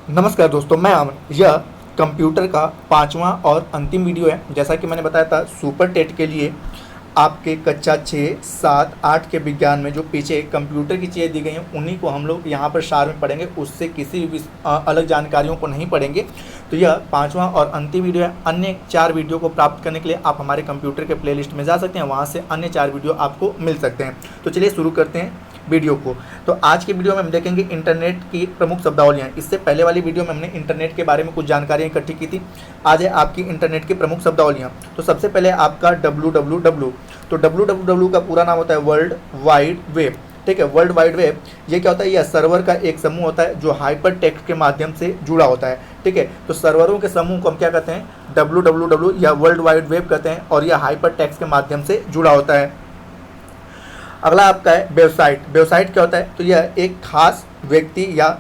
नमस्कार दोस्तों, मैं अमन। यह कंप्यूटर का पांचवा और अंतिम वीडियो है। जैसा कि मैंने बताया था, सुपर टेट के लिए आपके कक्षा 6, 7, 8 के विज्ञान में जो पीछे कंप्यूटर की चीज़ें दी गई हैं उन्हीं को हम लोग यहाँ पर सार में पढ़ेंगे, उससे किसी भी अलग जानकारियों को नहीं पढ़ेंगे। तो यह पांचवा और अंतिम वीडियो है। अन्य 4 वीडियो को प्राप्त करने के लिए आप हमारे कंप्यूटर के प्लेलिस्ट में जा सकते हैं, वहाँ से अन्य 4 वीडियो आपको मिल सकते हैं। तो चलिए शुरू करते हैं वीडियो को। तो आज की वीडियो में हम देखेंगे इंटरनेट की प्रमुख शब्दावलियाँ। इससे पहले वाली वीडियो में हमने इंटरनेट के बारे में कुछ जानकारियाँ इकट्ठी की थी। आज है आपकी इंटरनेट की प्रमुख शब्दावलियाँ। तो सबसे पहले आपका www। तो www का पूरा नाम होता है वर्ल्ड वाइड वेब। ठीक है, वर्ल्ड वाइड वेब ये क्या होता है? यह सर्वर का एक समूह होता है जो हाइपर टेक्स्ट के माध्यम से जुड़ा होता है। ठीक है, तो सर्वरों के समूह को हम क्या कहते हैं? www या वर्ल्ड वाइड वेब कहते हैं, और यह हाइपर टेक्स्ट के माध्यम से जुड़ा होता है। अगला आपका है वेबसाइट। वेबसाइट क्या होता है? तो यह एक खास व्यक्ति या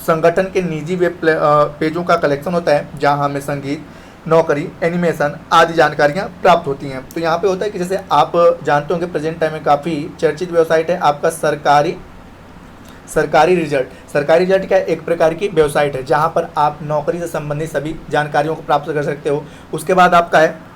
संगठन के निजी वेब पेजों का कलेक्शन होता है जहां हमें संगीत, नौकरी, एनिमेशन आदि जानकारियां प्राप्त होती हैं। तो यहाँ पे होता है कि जैसे आप जानते होंगे प्रेजेंट टाइम में काफ़ी चर्चित वेबसाइट है आपका सरकारी रिजल्ट। सरकारी रिजल्ट क्या है? एक प्रकार की वेबसाइट है जहाँ पर आप नौकरी से संबंधित सभी जानकारियों को प्राप्त कर सकते हो। उसके बाद आपका है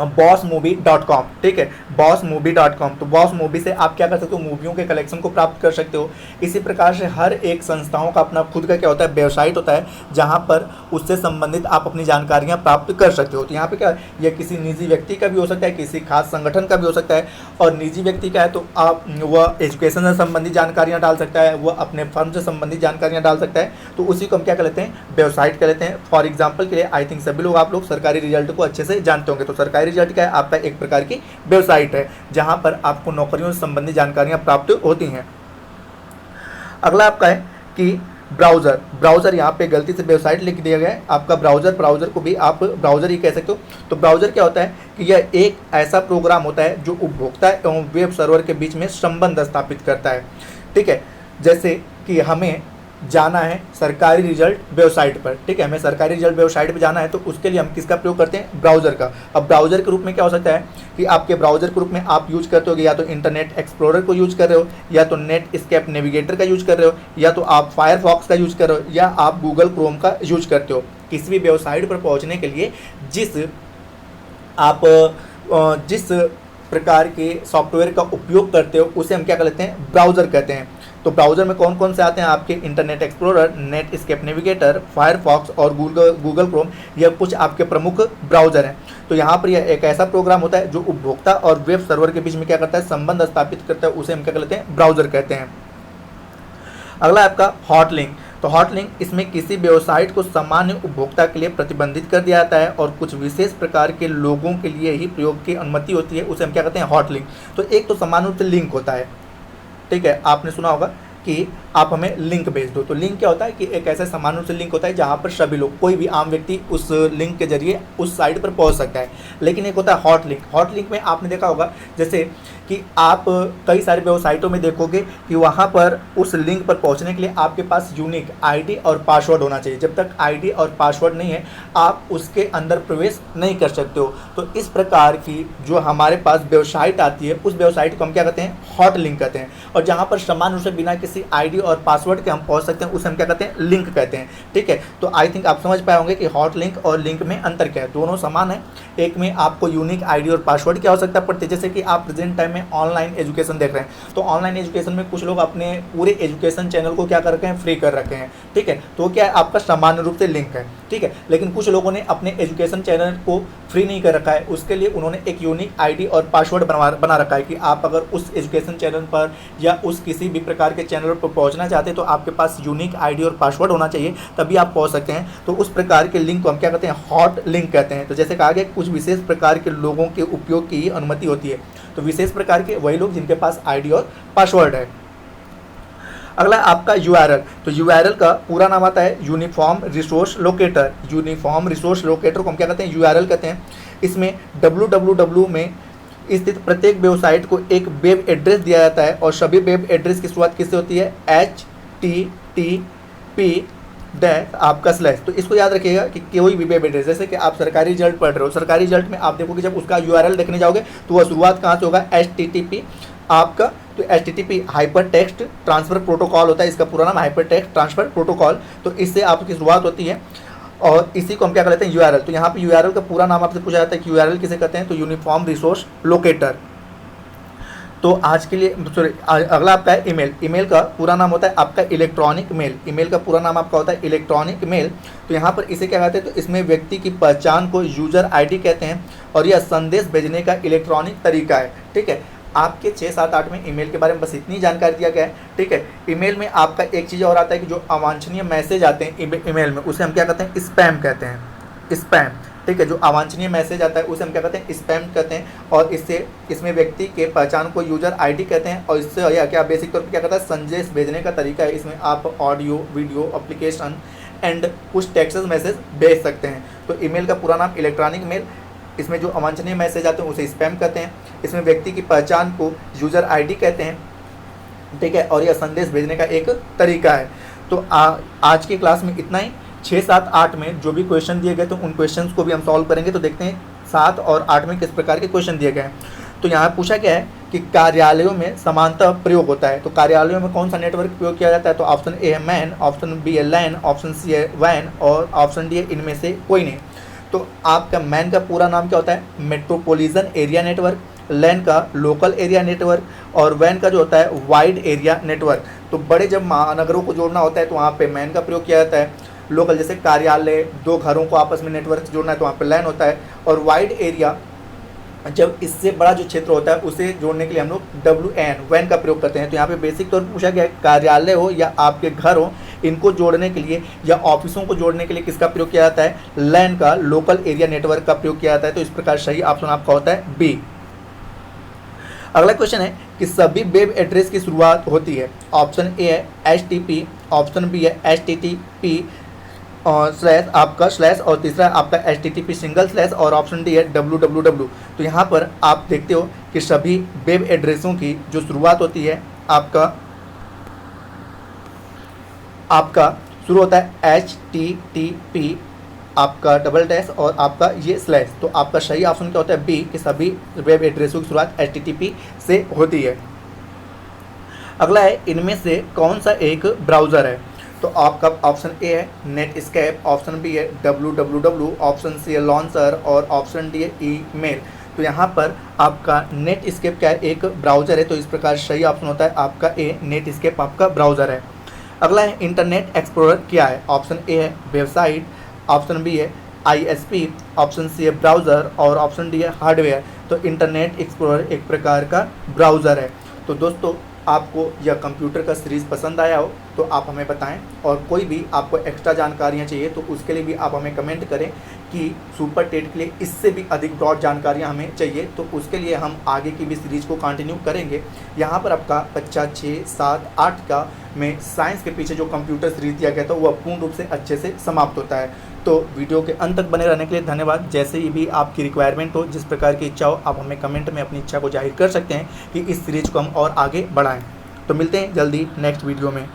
bossmovie.com। ठीक है, bossmovie.com। तो बॉस मूवी से आप क्या कर सकते हो? मूवियों के कलेक्शन को प्राप्त कर सकते हो। इसी प्रकार से हर एक संस्थाओं का अपना खुद का क्या होता है? वेबसाइट होता है जहां पर उससे संबंधित आप अपनी जानकारियां प्राप्त कर सकते हो। तो यहाँ पे क्या है? यह किसी निजी व्यक्ति का भी हो सकता है, किसी खास संगठन का भी हो सकता है। और निजी व्यक्ति का है तो आप वह एजुकेशन से संबंधित जानकारियाँ डाल सकता है, वह अपने फर्म से संबंधित जानकारियाँ डाल सकता है। तो उसी को हम क्या कर लेते हैं? वेबसाइट कर लेते हैं। फॉर एग्जाम्पल के लिए आई थिंक सभी लोग आप लोग सरकारी रिजल्ट को अच्छे से जानते होंगे। तो सरकारी रिजल्ट क्या है? आपका एक प्रकार की वेबसाइट है जहां पर आपको नौकरियों से संबंधित जानकारियां प्राप्त होती हैं। अगला आपका है कि ब्राउज़र। ब्राउज़र यहाँ पे गलती से वेबसाइट लिख दिया गया है आपका ब्राउज़र को भी आप ब्राउज़र ही कह सकते हो। तो ब्राउज़र क्या होता है कि यह एक ऐसा प्रोग्राम होता है जो उपभोक्ता एवं वेब सर्वर के बीच में संबंध स्थापित करता है। ठीक है, जैसे कि हमें जाना है सरकारी रिजल्ट वेबसाइट पर। ठीक है, हमें सरकारी रिजल्ट वेबसाइट पर जाना है तो उसके लिए हम किसका प्रयोग करते हैं? ब्राउज़र का। अब ब्राउज़र के रूप में क्या हो सकता है कि आपके ब्राउज़र के रूप में आप यूज करते हो या तो इंटरनेट एक्सप्लोरर को यूज कर रहे हो, या तो नेट स्केप नेविगेटर का यूज कर रहे हो, या तो आप फायरफॉक्स का यूज कर रहे हो, या आप गूगल क्रोम का यूज करते हो। किसी भी वेबसाइट पर पहुँचने के लिए जिस प्रकार के सॉफ्टवेयर का उपयोग करते हो उसे हम क्या कर लेते हैं? ब्राउज़र कहते हैं। तो ब्राउज़र में कौन कौन से आते हैं आपके? Internet Explorer, Netscape Navigator, Firefox और गूगल क्रोम। यह कुछ आपके प्रमुख ब्राउज़र हैं। तो यहाँ पर यह एक ऐसा प्रोग्राम होता है जो उपभोक्ता और वेब सर्वर के बीच में क्या करता है? संबंध स्थापित करता है, उसे हम क्या कहते हैं? ब्राउज़र कहते हैं। अगला आपका हॉट लिंक। तो हॉट लिंक, इसमें किसी वेबसाइट को सामान्य उपभोक्ता के लिए प्रतिबंधित कर दिया जाता है और कुछ विशेष प्रकार के लोगों के लिए ही प्रयोग की अनुमति होती है, उसे हम क्या कहते हैं? Hot link. तो एक तो सामान्य रूप से लिंक होता है। ठीक है, आपने सुना होगा कि आप हमें लिंक भेज दो। तो लिंक क्या होता है कि एक ऐसा सामान्य रूप से लिंक होता है जहाँ पर सभी लोग, कोई भी आम व्यक्ति उस लिंक के जरिए उस साइट पर पहुँच सकता है। लेकिन एक होता है हॉट लिंक। हॉट लिंक में आपने देखा होगा जैसे कि आप कई सारे वेबसाइटों में देखोगे कि वहाँ पर उस लिंक पर पहुँचने के लिए आपके पास यूनिक आईडी और पासवर्ड होना चाहिए। जब तक आईडी और पासवर्ड नहीं है आप उसके अंदर प्रवेश नहीं कर सकते हो। तो इस प्रकार की जो हमारे पास वेबसाइट आती है उस वेबसाइट को हम क्या कहते हैं? हॉट लिंक कहते हैं। और जहाँ पर सामान्य रूप से बिना किसी आईडी और पासवर्ड के हम पहुँच सकते हैं उसे हम क्या कहते हैं? लिंक कहते हैं। ठीक है, तो आई थिंक आप समझ पाए होंगे कि हॉट लिंक और लिंक में अंतर क्या है। दोनों समान है। एक में आपको यूनिक आईडी और पासवर्ड की आवश्यकता पड़ती है। जैसे कि आप प्रेजेंट टाइम में ऑनलाइन एजुकेशन देख रहे हैं, तो ऑनलाइन एजुकेशन में कुछ लोग अपने पूरे एजुकेशन चैनल को क्या कर रखे हैं? फ्री कर रखे हैं। ठीक है, तो क्या है? आपका सामान्य रूप से लिंक है। ठीक है, लेकिन कुछ लोगों ने अपने एजुकेशन चैनल को फ्री नहीं कर रखा है, उसके लिए उन्होंने एक यूनिक आईडी और पासवर्ड बना रखा है कि आप अगर उस एजुकेशन चैनल पर या उस किसी भी प्रकार के चैनल पर पहुंचना चाहते हैं तो आपके पास यूनिक आईडी और पासवर्ड होना चाहिए, तभी आप पहुंच सकते हैं। तो उस प्रकार के लिंक को हम क्या कहते हैं? हॉट लिंक कहते हैं। तो जैसे कहा गया कुछ विशेष प्रकार के लोगों के उपयोग की अनुमति होती है। तो विशेष प्रकार के वही लोग जिनके पास आईडी और पासवर्ड है। अगला आपका URL। तो URL का पूरा नाम आता है uniform resource locator. Uniform resource locator को हम क्या कहते हैं? URL कहते हैं। इसमें www में स्थित प्रत्येक वेबसाइट को एक वेब एड्रेस दिया जाता है और सभी वेब एड्रेस की शुरुआत किससे होती है? HTTP आपका स्लैश। तो इसको याद रखिएगा कि कोई भी वेब एड्रेस, जैसे कि आप सरकारी रिजल्ट पढ़ रहे हो, सरकारी रिजल्ट में आप देखोगे जब उसका URL देखने जाओगे तो वह शुरुआत कहाँ से होगा? HTTP आपका तो HTTP hyper text transfer protocol होता है, इसका पूरा नाम हाइपर टेक्स्ट ट्रांसफ़र प्रोटोकॉल। तो इससे आपकी शुरुआत होती है और इसी को हम क्या कर लेते हैं URL। तो यहाँ पे URL का पूरा नाम आपसे पूछा जाता है कि URL किसे कहते हैं, तो यूनिफॉर्म रिसोर्स लोकेटर। तो आज के लिए सॉरी अगला आपका है ईमेल। ईमेल का पूरा नाम होता है आपका इलेक्ट्रॉनिक मेल। ईमेल का पूरा नाम आपका होता है इलेक्ट्रॉनिक मेल। तो यहाँ पर इसे क्या कहते हैं, तो इसमें व्यक्ति की पहचान को यूजर ID कहते हैं और यह संदेश भेजने का इलेक्ट्रॉनिक तरीका है। ठीक है, आपके 6, 7, 8 में ईमेल के बारे में बस इतनी जानकारी दिया गया है। ठीक है, ईमेल में आपका एक चीज़ और आता है कि जो अवांछनीय मैसेज आते हैं ईमेल में, उसे हम क्या कहते हैं, स्पैम कहते हैं, स्पैम। ठीक है, जो अवांछनीय मैसेज आता है उसे हम क्या कहते हैं, स्पैम कहते हैं। और इसमें व्यक्ति के पहचान को यूजर ID कहते हैं और इससे यह क्या बेसिक तौर पर क्या कहता है, संदेश भेजने का तरीका है। इसमें आप ऑडियो, वीडियो, एप्लीकेशन एंड कुछ टेक्स्ट मैसेज भेज सकते हैं। तो ईमेल का पूरा नाम इलेक्ट्रॉनिक मेल। इसमें जो अवांछनीय मैसेज आते हैं उसे स्पैम कहते हैं। इसमें व्यक्ति की पहचान को यूजर ID कहते हैं। ठीक है, और यह संदेश भेजने का एक तरीका है। तो आज की क्लास में इतना ही। 6, 7, 8 में जो भी क्वेश्चन दिए गए तो उन क्वेश्चंस को भी हम सॉल्व करेंगे। तो देखते हैं 7 और 8 में किस प्रकार के क्वेश्चन दिए गए हैं। तो यहाँ पूछा गया है कि कार्यालयों में समानतः प्रयोग होता है। तो कार्यालयों में कौन सा नेटवर्क प्रयोग किया जाता है, तो ऑप्शन A है मैन, ऑप्शन B है लैन, ऑप्शन C है वैन और ऑप्शन D है इनमें से कोई नहीं। तो आपका मैन का पूरा नाम क्या होता है, मेट्रोपॉलिटन एरिया नेटवर्क, लैन का लोकल एरिया नेटवर्क और वैन का जो होता है वाइड एरिया नेटवर्क। तो बड़े जब महानगरों को जोड़ना होता है तो वहाँ पे मैन का प्रयोग किया जाता है। लोकल जैसे कार्यालय, 2 घरों को आपस में नेटवर्क से जोड़ना है तो वहाँ पे लैन होता है। और वाइड एरिया जब इससे बड़ा जो क्षेत्र होता है उसे जोड़ने के लिए हम लोग WAN वैन का प्रयोग करते हैं। तो यहाँ पे बेसिक तौर पर पूछा गया है कार्यालय हो या आपके घर हो, इनको जोड़ने के लिए या ऑफिसों को जोड़ने के लिए किसका प्रयोग किया जाता है, लैन का लोकल एरिया नेटवर्क का प्रयोग किया जाता है। तो इस प्रकार सही ऑप्शन आपका होता है B। अगला क्वेश्चन है कि सभी वेब एड्रेस की शुरुआत होती है। ऑप्शन A है HTTP, ऑप्शन B है HTTP स्लैश आपका स्लैश और तीसरा आपका HTTP सिंगल स्लैश और ऑप्शन D है www। तो यहाँ पर आप देखते हो कि सभी वेब एड्रेसों की जो शुरुआत होती है आपका शुरू होता है HTTP आपका डबल डैश और आपका ये स्लैश। तो आपका सही ऑप्शन क्या होता है B कि सभी वेब एड्रेसों की शुरुआत HTTP से होती है। अगला है इनमें से कौन सा एक ब्राउज़र है। तो आपका ऑप्शन A है नेटस्केप, ऑप्शन B है www, ऑप्शन C है लॉन्चर और ऑप्शन D है ईमेल। तो यहाँ पर आपका नेटस्केप क्या है, एक ब्राउज़र है। तो इस प्रकार सही ऑप्शन होता है आपका A, नेटस्केप आपका ब्राउज़र है। अगला है इंटरनेट एक्सप्लोरर क्या है। ऑप्शन A है वेबसाइट, ऑप्शन B है ISP, ऑप्शन C है ब्राउज़र और ऑप्शन D है हार्डवेयर। तो इंटरनेट एक्सप्लोरर एक प्रकार का ब्राउज़र है। तो दोस्तों आपको यह कंप्यूटर का सीरीज़ पसंद आया हो तो आप हमें बताएं और कोई भी आपको एक्स्ट्रा जानकारियाँ चाहिए तो उसके लिए भी आप हमें कमेंट करें कि सुपर टेट के लिए इससे भी अधिक ब्रॉड जानकारियाँ हमें चाहिए। तो उसके लिए हम आगे की भी सीरीज़ को कंटिन्यू करेंगे। यहाँ पर आपका कक्षा 6, 7, 8 का में साइंस के पीछे जो कंप्यूटर सीरीज़ दिया गया था वह पूर्ण रूप से अच्छे से समाप्त होता है। तो वीडियो के अंत तक बने रहने के लिए धन्यवाद। जैसे ही भी आपकी रिक्वायरमेंट हो, जिस प्रकार की इच्छा हो, आप हमें कमेंट में अपनी इच्छा को जाहिर कर सकते हैं कि इस सीरीज़ को हम और आगे बढ़ाएं। तो मिलते हैं जल्दी नेक्स्ट वीडियो में।